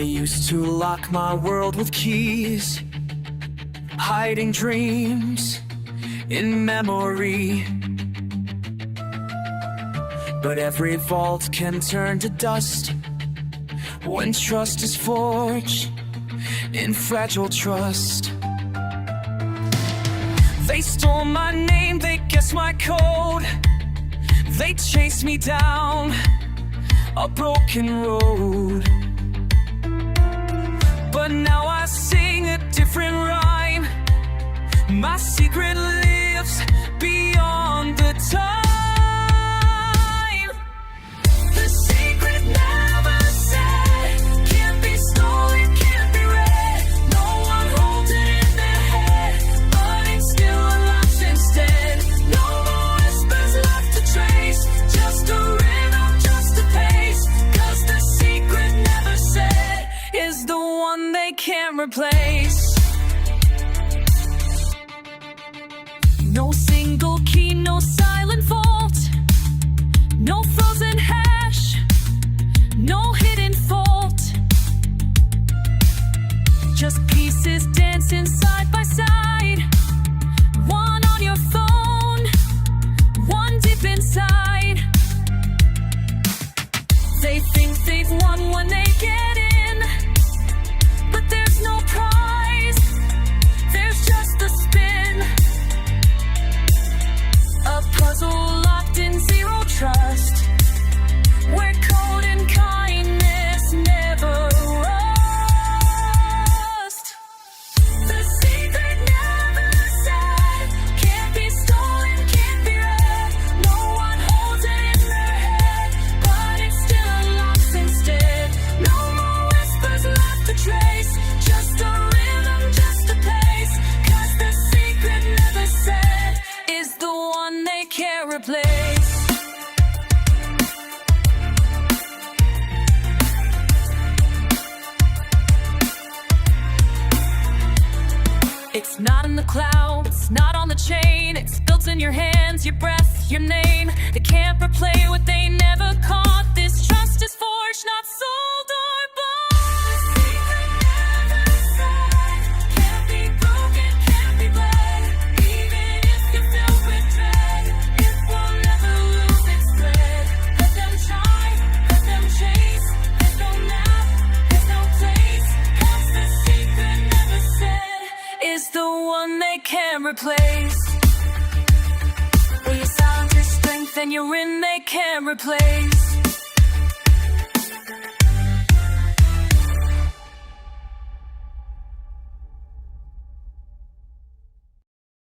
used to lock my world with keys, hiding dreams in memory. But every vault can turn to dust when trust is forged in fragile trust. They stole my name, they guessed my code, they chased me down a broken road. But now I sing a different rhyme. My secret lives beyond the time. The secret never said, can't be stolen, can't be read. No one holds it in their head, but it's still unlocks instead. No more whispers left to trace, just a rhythm, just a pace. 'Cause the secret never said is the one they can't replace. No single key, no silent vault, no frozen hash, no hidden fault. Just pieces dancing side by side, one on your phone, one deep inside. They think they've won when they get in, but there's no prize, there's just a spin. A puzzle locked in zero trust, where code and kindness never rust. The secret never said, can't be stolen, can't be read. No one holds it in their head, but it still unlocks instead. No more whispers left to trace, just a rhythm, just a pace. 'Cause the secret never said is the one they can't replace. It's not in the clouds, not on the chain. It's built in your hands, your breath, your name. They can't replay what they never caught. This trust is forged, not sold or bought. The secret never said, can't be broken, can't be bled. Even if you're filled with dread, it will never lose its thread. Let them try, let them chase. There's no map, there's no place. 'Cause the secret never said is the one they can't replace. Your silence, your strength, and your win they can't replace.